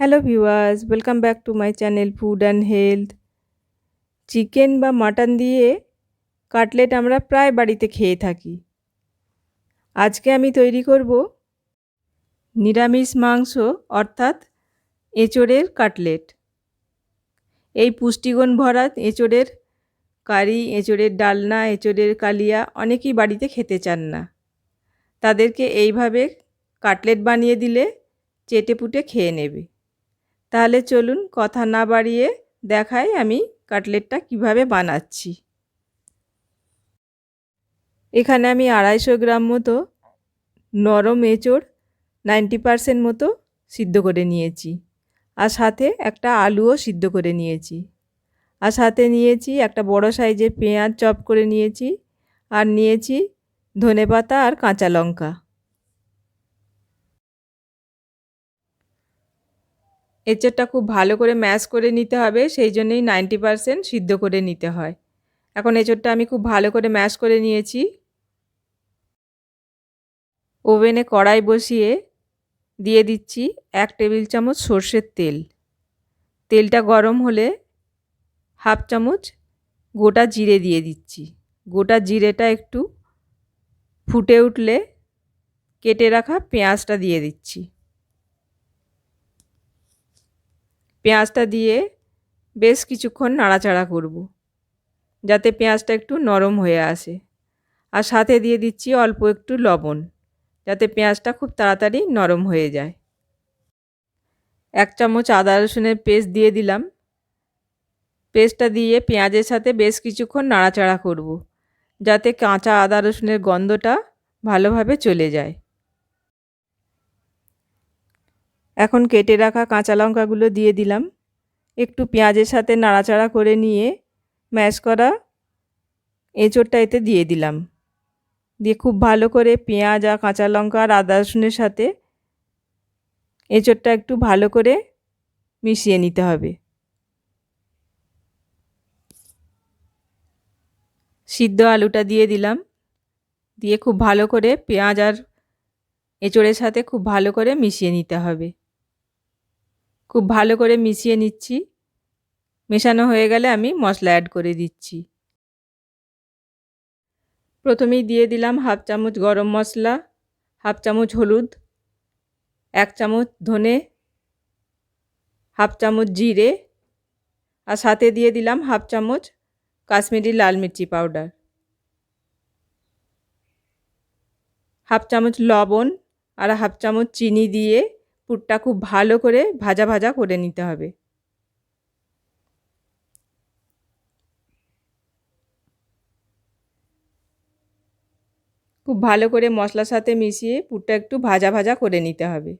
Hello viewers, welcome back to my channel food and health. Chicken বা mutton দিয়ে cutlet আমরা প্রায় বাড়িতে খেয়ে থাকি। আজকে আমি তৈরি করব নিরামিষ মাংস অর্থাৎ এঁচোড়ের কাটলেট। এই পুষ্টিগুণ ভরা এঁচোড়ের কারি, এঁচোড়ের ডালনা, এঁচোড়ের কালিয়া অনেকেই বাড়িতে খেতে চান না। তাদেরকে এইভাবে কাটলেট বানিয়ে দিলে চেটেপুটে খেয়ে নেবে। তাহলে চলুন কথা না বাড়িয়ে দেখাই আমি কাটলেটটা কিভাবে বানাচ্ছি। এখানে আমি 250 গ্রাম মতো নরম এঁচোড় 90% মতো সিদ্ধ করে নিয়েছি, আর সাথে একটা আলুও সিদ্ধ করে নিয়েছি, আর সাথে নিয়েছি একটা বড় সাইজের পেঁয়াজ চপ করে নিয়েছি, আর নিয়েছি ধনেপাতা আর কাঁচা লঙ্কা। এঁচোড়টা খুব ভালো করে ম্যাশ করে নিতে হবে, সেই জন্যই 90% সিদ্ধ করে নিতে হয়। এখন এঁচোড়টা আমি খুব ভালো করে ম্যাশ করে নিয়েছি। ওভেনে কড়াই বসিয়ে দিয়ে দিচ্ছি 1 টেবিল চামচ সর্ষের তেল। তেলটা গরম হলে হাফ চামচ গোটা জিরে দিয়ে দিচ্ছি। গোটা জিরেটা একটু ফুটে উঠলে কেটে রাখা পেঁয়াজটা দিয়ে দিচ্ছি। পেঁয়াজটা দিয়ে বেশ কিছুক্ষণ নাড়াচাড়া করব, যাতে পেঁয়াজটা একটু নরম হয়ে আসে। আর সাথে দিয়ে দিচ্ছি অল্প একটু লবণ, যাতে পেঁয়াজটা খুব তাড়াতাড়ি নরম হয়ে যায়। 1 চামচ আদা রসুনের পেস্ট দিয়ে দিলাম। পেস্টটা দিয়ে পেঁয়াজের সাথে বেশ কিছুক্ষণ নাড়াচাড়া করব, যাতে কাঁচা আদা রসুনের গন্ধটা ভালোভাবে চলে যায়। এখন কেটে রাখা কাঁচা লঙ্কাগুলো দিয়ে দিলাম। একটু পেঁয়াজের সাথে নাড়াচাড়া করে নিয়ে ম্যাশ করা এঁচোড়টা এতে দিয়ে দিলাম। দিয়ে খুব ভালো করে পেঁয়াজ আর কাঁচা লঙ্কা আর আদা রসুনের সাথে এঁচোড়টা একটু ভালো করে মিশিয়ে নিতে হবে। সিদ্ধ আলুটা দিয়ে দিলাম। দিয়ে খুব ভালো করে পেঁয়াজ আর এঁচোড়ের সাথে খুব ভালো করে মিশিয়ে নিতে হবে। খুব ভালো করে মিশিয়ে নিচ্ছি। মেশানো হয়ে গেলে আমি মশলা অ্যাড করে দিচ্ছি। প্রথমেই দিয়ে দিলাম হাফ চামচ গরম মশলা, হাফ চামচ হলুদ, 1 চামচ ধনে, হাফ চামচ জিরে, আর সাথে দিয়ে দিলাম হাফ চামচ কাশ্মীরি লাল মির্চি পাউডার, হাফ চামচ লবণ আর হাফ চামচ চিনি দিয়ে পুরটা খুব ভালো করে ভাজা ভাজা করে নিতে হবে। খুব ভালো করে মশলার সাথে মিশিয়ে পুরটা একটু ভাজা ভাজা করে নিতে হবে।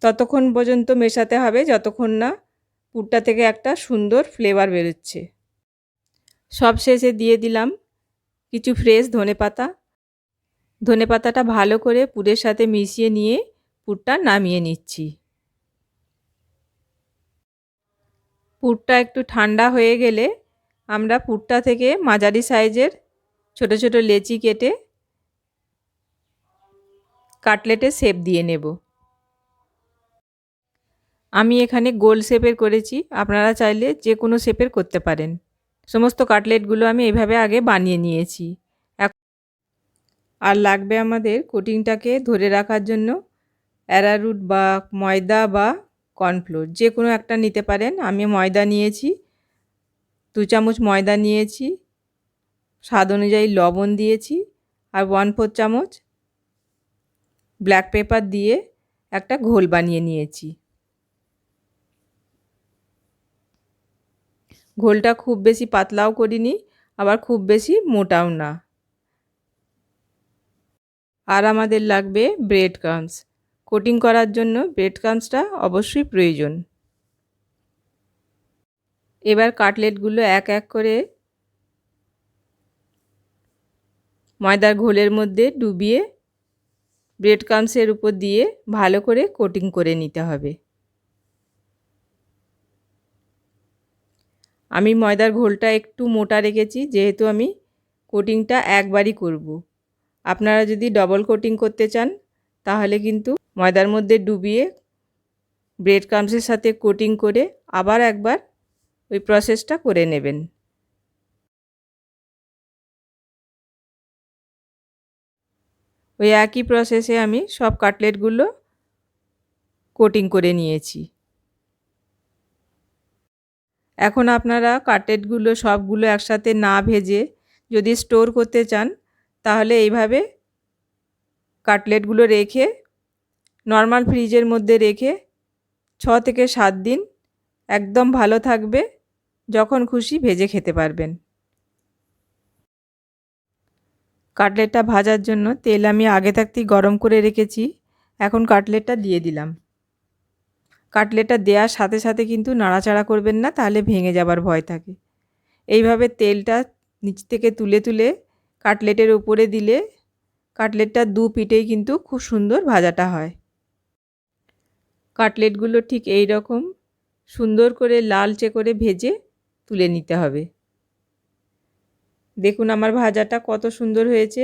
ততক্ষণ পর্যন্ত মেশাতে হবে যতক্ষণ না পুরটা থেকে একটা সুন্দর ফ্লেভার বেরোচ্ছে। সব শেষে দিয়ে দিলাম কিছু ফ্রেশ ধনেপাতা। ধনেপাতাটা ভালো করে পুরের সাথে মিশিয়ে নিয়ে পুরটা নামিয়ে নিচ্ছি। পুরটা একটু ঠান্ডা হয়ে গেলে আমরা পুরটা থেকে মাঝারি সাইজের ছোট ছোট লেচি কেটে কাটলেটের শেপ দিয়ে নেব। আমি এখানে গোল শেপের করেছি, আপনারা চাইলে যে কোনো শেপের করতে পারেন। সমস্ত কাটলেটগুলো আমি এইভাবে আগে বানিয়ে নিয়েছি। আর লাগবে আমাদের কোটিংটাকে ধরে রাখার জন্য অ্যারারুট বা ময়দা বা কর্নফ্লোর, যে কোনো একটা নিতে পারেন। আমি ময়দা নিয়েছি, 2 চামচ ময়দা নিয়েছি, স্বাদ অনুযায়ী লবণ দিয়েছি, আর 1/4 চামচ ব্ল্যাক পেপার দিয়ে একটা ঘোল বানিয়ে নিয়েছি। ঘোলটা খুব বেশি পাতলাও করিনি, আবার খুব বেশি মোটাও না। আর আমাদের লাগবে ব্রেড ক্রাম্বস। কোটিং করার জন্য ব্রেড ক্রাম্বসটা অবশ্যই প্রয়োজন। এবার কাটলেটগুলো এক এক করে ময়দার ঘোলের মধ্যে ডুবিয়ে ব্রেড ক্রাম্বসের উপর দিয়ে ভালো করে কোটিং করে নিতে হবে। আমি ময়দার ঘোলটা একটু মোটা রেখেছি, যেহেতু আমি কোটিংটা একবারই করব। আপনারা যদি ডবল কোটিং করতে চান তাহলে কিন্তু ময়দার মধ্যে ডুবিয়ে ব্রেড ক্রাম্বসের সাথে কোটিং করে আবার একবার ওই প্রসেসটা করে নেবেন। ওই একই প্রসেসে আমি সব কাটলেটগুলো কোটিং করে নিয়েছি। এখন আপনারা কাটলেটগুলো সবগুলো একসাথে না ভেজে যদি স্টোর করতে চান তাহলে এইভাবে কাটলেটগুলো রেখে নর্মাল ফ্রিজের মধ্যে রেখে 6 থেকে 7 দিন একদম ভালো থাকবে, যখন খুশি ভেজে খেতে পারবেন। কাটলেটটা ভাজার জন্য তেল আমি আগে থাকতেই গরম করে রেখেছি। এখন কাটলেটটা দিয়ে দিলাম। কাটলেটটা দেওয়ার সাথে সাথে কিন্তু নাড়াচাড়া করবেন না, তাহলে ভেঙে যাবার ভয় থাকে। এইভাবে তেলটা নিচ থেকে তুলে তুলে কাটলেটের উপরে দিলে কাটলেটটা দু পিঠেই কিন্তু খুব সুন্দর ভাজাটা হয়। কাটলেটগুলো ঠিক এই রকম সুন্দর করে লালচে করে ভেজে তুলে নিতে হবে। দেখুন আমার ভাজাটা কত সুন্দর হয়েছে,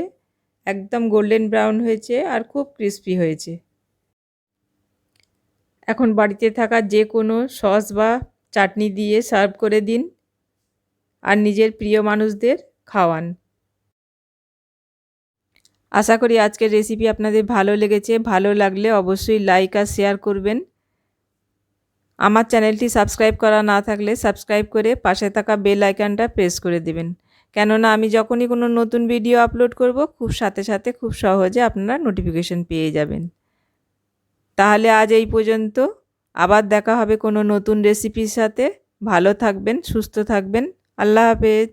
একদম গোল্ডেন ব্রাউন হয়েছে আর খুব ক্রিস্পি হয়েছে। এখন বাড়িতে থাকা যে কোনো সস বা চাটনি দিয়ে সার্ভ করে দিন আর নিজের প্রিয় মানুষদের খাওয়ান। আশা করি আজকের রেসিপি আপনাদের ভালো লেগেছে। ভালো লাগলে অবশ্যই লাইক আর শেয়ার করবেন। আমার চ্যানেলটি সাবস্ক্রাইব করা না থাকলে সাবস্ক্রাইব করে পাশে থাকা বেল আইকনটা প্রেস করে দেবেন, কেননা আমি যখনই কোনো নতুন ভিডিও আপলোড করব খুব সাথে সাথে খুব সহজে আপনারা নোটিফিকেশন পেয়ে যাবেন। তাহলে আজ এই পর্যন্ত, আবার দেখা হবে কোনো নতুন রেসিপির সাথে। ভালো থাকবেন, সুস্থ থাকবেন। আল্লাহ হাফেজ।